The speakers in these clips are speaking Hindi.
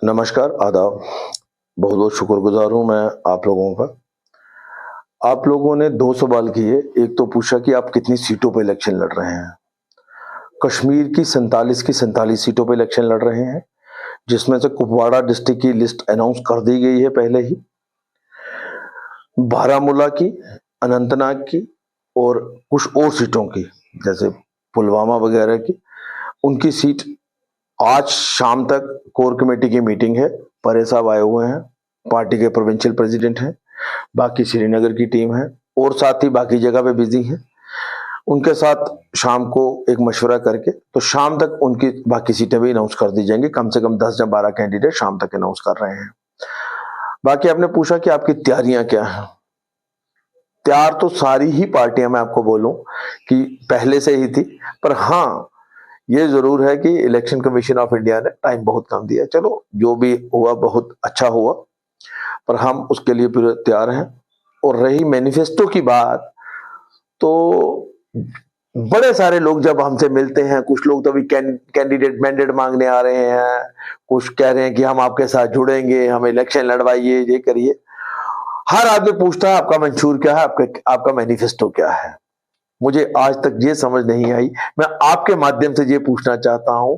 नमस्कार, आदाब। बहुत बहुत शुक्रगुजार हूं मैं आप लोगों का। आप लोगों ने 2 सवाल किए। एक तो पूछा कि आप कितनी सीटों पे इलेक्शन लड़ रहे हैं। कश्मीर की 47 की 47 सीटों पे इलेक्शन लड़ रहे हैं, जिसमें से कुपवाड़ा डिस्ट्रिक्ट की लिस्ट अनाउंस कर दी गई है पहले ही। बारामूला की, अनंतनाग की और कुछ और सीटों की, जैसे पुलवामा वगैरह की, उनकी सीट आज शाम तक कोर कमेटी की मीटिंग है। परे साहब आए हुए हैं, पार्टी के प्रोविंशियल प्रेसिडेंट हैं, बाकी श्रीनगर की टीम है और साथ ही बाकी जगह पे बिजी हैं। उनके साथ शाम को एक मशवरा करके तो शाम तक उनकी बाकी सीटें भी अनाउंस कर दी जाएंगी। कम से कम 10 या 12 कैंडिडेट शाम तक अनाउंस कर रहे हैं। बाकी आपने पूछा कि आपकी तैयारियां क्या हैं। तैयार तो सारी ही पार्टियां, मैं आपको बोलूं कि पहले से ही थी, पर हाँ ये जरूर है कि इलेक्शन कमीशन ऑफ इंडिया ने टाइम बहुत कम दिया। चलो जो भी हुआ बहुत अच्छा हुआ, पर हम उसके लिए पूरे तैयार हैं। और रही मैनिफेस्टो की बात, तो बड़े सारे लोग जब हमसे मिलते हैं, कुछ लोग तो अभी कैंडिडेट मैंडेट मांगने आ रहे हैं, कुछ कह रहे हैं कि हम आपके साथ जुड़ेंगे, हम इलेक्शन लड़वाइए, ये करिए। हर आदमी पूछता है आपका मंशूर क्या है, आपका मैनिफेस्टो क्या है। मुझे आज तक ये समझ नहीं आई। मैं आपके माध्यम से ये पूछना चाहता हूं,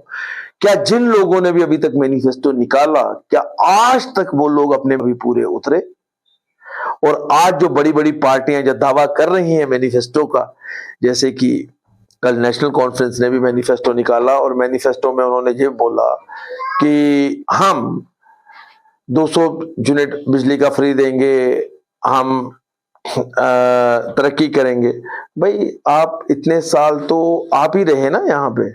क्या जिन लोगों ने भी अभी तक मैनिफेस्टो निकाला, क्या आज तक वो लोग अपने भी पूरे उतरे? और आज जो बड़ी बड़ी पार्टियां जो दावा कर रही हैं मैनिफेस्टो का, जैसे कि कल नेशनल कॉन्फ्रेंस ने भी मैनिफेस्टो निकाला और मैनिफेस्टो में उन्होंने ये बोला कि हम 200 यूनिट बिजली का फ्री देंगे, हम तरक्की करेंगे। भाई आप इतने साल तो आप ही रहे ना यहाँ पे,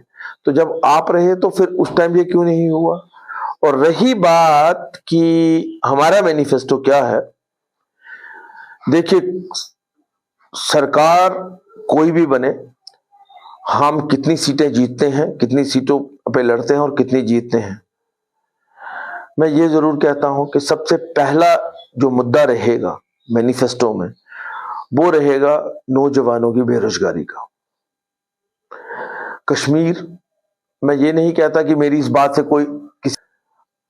तो जब आप रहे तो फिर उस टाइम ये क्यों नहीं हुआ? और रही बात कि हमारा मैनिफेस्टो क्या है, देखिए सरकार कोई भी बने, हम कितनी सीटें जीतते हैं, कितनी सीटों पे लड़ते हैं और कितनी जीतते हैं, मैं ये जरूर कहता हूं कि सबसे पहला जो मुद्दा रहेगा मैनिफेस्टो में, वो रहेगा नौजवानों की बेरोजगारी का। कश्मीर, मैं ये नहीं कहता कि मेरी इस बात से कोई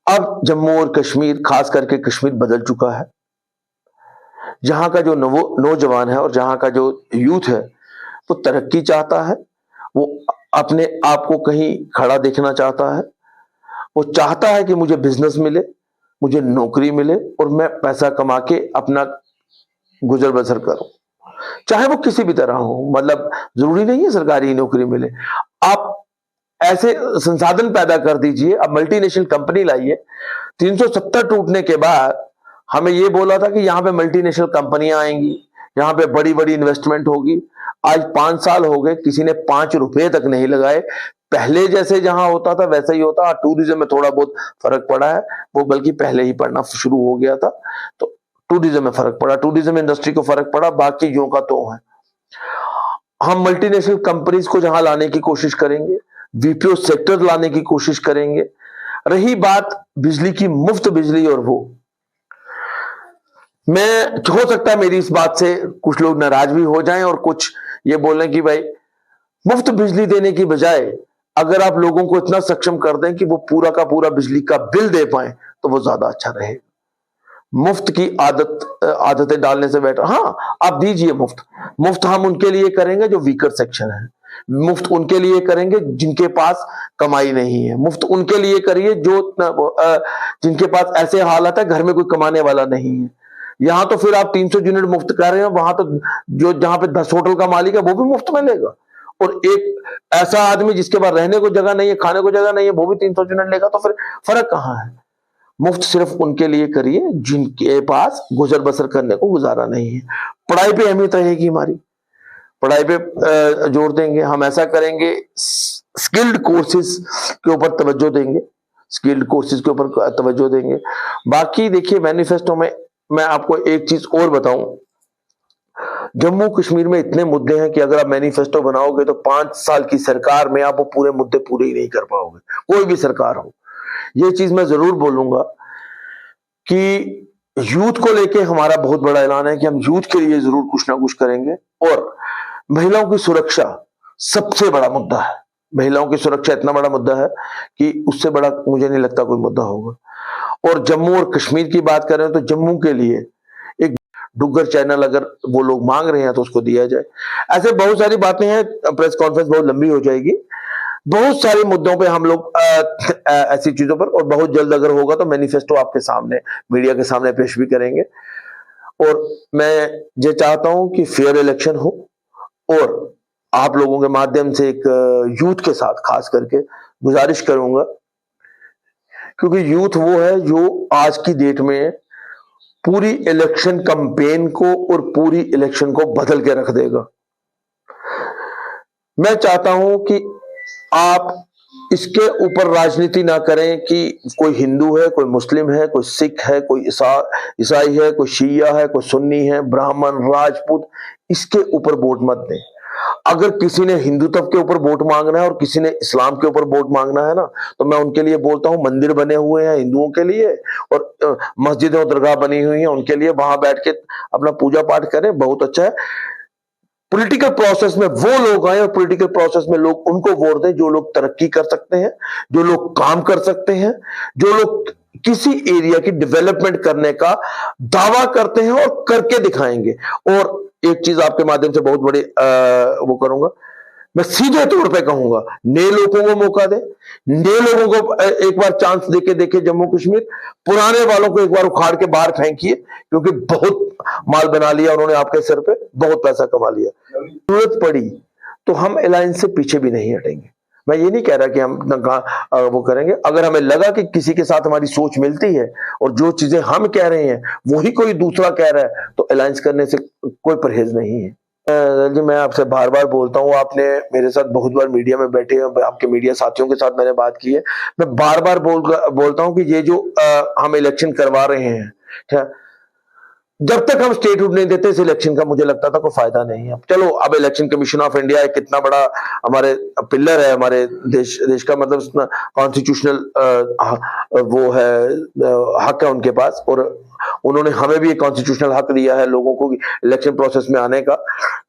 अब जम्मू और कश्मीर, खास करके कश्मीर बदल चुका है। जहां का जो नौजवान है और जहां का जो यूथ है, वो तरक्की चाहता है, वो अपने आप को कहीं खड़ा देखना चाहता है, वो चाहता है कि मुझे बिजनेस मिले, मुझे नौकरी मिले और मैं पैसा कमा के अपना गुजर बसर करूं, चाहे वो किसी भी तरह हो। मतलब जरूरी नहीं है सरकारी नौकरी मिले, आप ऐसे संसाधन पैदा कर दीजिए। अब मल्टीनेशनल कंपनी लाइए। 370 टूटने के बाद हमें यह बोला था कि यहां पे मल्टीनेशनल कंपनियां आएंगी, यहां पे बड़ी बड़ी इन्वेस्टमेंट होगी। आज 5 साल हो गए, किसी ने 5 रुपए तक नहीं लगाए। पहले जैसे जहां होता था वैसा ही होता। टूरिज्म में थोड़ा बहुत फर्क पड़ा है, वो बल्कि पहले ही पड़ना शुरू हो गया था, तो टूरिज्म में फर्क पड़ा, टूरिज्म इंडस्ट्री को फर्क पड़ा, बाकी जो का तो है। हम मल्टीनेशनल कंपनीज को जहां लाने की कोशिश करेंगे, बीपीओ सेक्टर लाने की कोशिश करेंगे। रही बात बिजली की, मुफ्त बिजली, और वो मैं, हो सकता है मेरी इस बात से कुछ लोग नाराज भी हो जाएं और कुछ ये बोलें कि भाई मुफ्त बिजली देने की बजाय अगर आप लोगों को इतना सक्षम कर दें कि वो पूरा का पूरा बिजली का बिल दे पाए तो वो ज्यादा अच्छा रहे। मुफ्त की आदतें डालने से बेटर, हाँ आप दीजिए मुफ्त। मुफ्त हम उनके लिए करेंगे जो वीकर सेक्शन है, मुफ्त उनके लिए करेंगे जिनके पास कमाई नहीं है, मुफ्त उनके लिए करिए जो जिनके पास ऐसे हालत है घर में कोई कमाने वाला नहीं है। यहां तो फिर आप 300 यूनिट मुफ्त कर रहे हैं, वहां तो जो जहां पे 10 होटल का मालिक है वो भी मुफ्त में लेगा, और एक ऐसा आदमी जिसके पास रहने को जगह नहीं है, खाने को जगह नहीं है, वो भी 300 यूनिट लेगा। तो फिर फर्क कहां है? मुफ्त सिर्फ उनके लिए करिए जिनके पास गुजर बसर करने को गुजारा नहीं है। पढ़ाई पे अहमियत रहेगी हमारी, पढ़ाई पे जोर देंगे। हम ऐसा करेंगे, स्किल्ड कोर्सेज के ऊपर तवज्जो देंगे, स्किल्ड कोर्सेज के ऊपर तवज्जो देंगे। बाकी देखिए मैनिफेस्टो में मैं आपको एक चीज और बताऊं, जम्मू कश्मीर में इतने मुद्दे हैं कि अगर आप मैनिफेस्टो बनाओगे तो 5 साल की सरकार में आप वो पूरे मुद्दे पूरे ही नहीं कर पाओगे, कोई भी सरकार हो। ये चीज मैं जरूर बोलूंगा कि यूथ को लेके हमारा बहुत बड़ा ऐलान है कि हम यूथ के लिए जरूर कुछ ना कुछ करेंगे, और महिलाओं की सुरक्षा सबसे बड़ा मुद्दा है। महिलाओं की सुरक्षा इतना बड़ा मुद्दा है कि उससे बड़ा मुझे नहीं लगता कोई मुद्दा होगा। और जम्मू और कश्मीर की बात करें तो जम्मू के लिए एक डुग्गर चैनल अगर वो लोग मांग रहे हैं तो उसको दिया जाए। ऐसे बहुत सारी बातें हैं, प्रेस कॉन्फ्रेंस बहुत लंबी हो जाएगी। बहुत सारे मुद्दों पे हम लोग ऐसी चीजों पर, और बहुत जल्द अगर होगा तो मैनिफेस्टो आपके सामने, मीडिया के सामने पेश भी करेंगे। और मैं ये चाहता हूं कि फेयर इलेक्शन हो, और आप लोगों के माध्यम से एक यूथ के साथ खास करके गुजारिश करूंगा, क्योंकि यूथ वो है जो आज की डेट में पूरी इलेक्शन कैंपेन को और पूरी इलेक्शन को बदल के रख देगा। मैं चाहता हूं कि आप इसके ऊपर राजनीति ना करें कि कोई हिंदू है, कोई मुस्लिम है, कोई सिख है, कोई ईसाई है, कोई शिया है, कोई सुन्नी है, ब्राह्मण, राजपूत, इसके ऊपर वोट मत दें। अगर किसी ने हिंदुत्व के ऊपर वोट मांगना है और किसी ने इस्लाम के ऊपर वोट मांगना है ना, तो मैं उनके लिए बोलता हूं, मंदिर बने हुए हैं हिंदुओं के लिए और मस्जिदें और दरगाह बनी हुई हैं उनके लिए, वहां बैठ के अपना पूजा पाठ करें, बहुत अच्छा है। पॉलिटिकल प्रोसेस में वो लोग आए और पॉलिटिकल प्रोसेस में लोग उनको वोट दें जो लोग तरक्की कर सकते हैं, जो लोग काम कर सकते हैं, जो लोग किसी एरिया की डेवलपमेंट करने का दावा करते हैं और करके दिखाएंगे। और एक चीज आपके माध्यम से बहुत बड़ी वो करूंगा, मैं सीधे तौर पे कहूंगा, नए लोगों को मौका दे, नए लोगों को एक बार चांस देके देखे जम्मू कश्मीर, पुराने वालों को एक बार उखाड़ के बाहर फेंकिए, क्योंकि बहुत माल बना लिया उन्होंने आपके सिर पे, बहुत पैसा कमा लिया। जरूरत पड़ी तो हम अलायंस से पीछे भी नहीं हटेंगे। मैं ये नहीं कह रहा कि हम वो करेंगे, अगर हमें लगा कि किसी के साथ हमारी सोच मिलती है और जो चीजें हम कह रहे हैं वही कोई दूसरा कह रहा है, तो अलायंस करने से कोई परहेज नहीं है। जी, मैं आपसे बार बार बोलता हूँ, आपने मेरे साथ बहुत बार मीडिया में बैठे हैं, आपके मीडिया साथियों के साथ मैंने बात की है, मैं बार बार बोलता हूँ कि ये जो हम इलेक्शन करवा रहे हैं, क्या जब तक हम स्टेटहुड नहीं देते इस इलेक्शन का, मुझे लगता था कोई फायदा नहीं है। चलो, अब इलेक्शन कमीशन ऑफ इंडिया एक कितना बड़ा हमारे पिलर है, हमारे देश का, मतलब कॉन्स्टिट्यूशनल वो है, हक है उनके पास, और उन्होंने हमें भी एक कॉन्स्टिट्यूशनल हक दिया है लोगों को इलेक्शन प्रोसेस में आने का।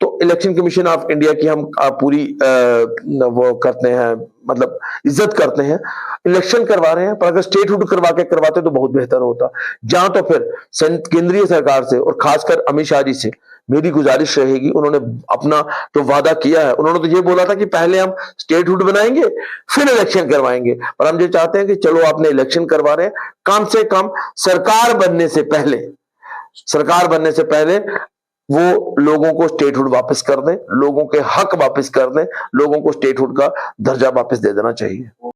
तो इलेक्शन कमीशन ऑफ इंडिया की हम पूरी वो करते हैं, मतलब इज्जत करते हैं। इलेक्शन करवा रहे हैं, पर अगर स्टेटहुड करवाते तो बहुत बेहतर होता। जहां तो फिर केंद्रीय सरकार से और खासकर अमित शाह जी से मेरी गुजारिश रहेगी, उन्होंने अपना जो वादा किया है, उन्होंने तो ये बोला था कि पहले हम स्टेटहुड बनाएंगे फिर इलेक्शन करवाएंगे, पर हम ये चाहते हैं कि चलो आपने इलेक्शन करवा रहे हैं, कम से कम सरकार बनने से पहले वो लोगों को स्टेटहुड वापस कर दें, लोगों के हक वापस कर दें, लोगों को स्टेटहुड का दर्जा वापस दे देना चाहिए।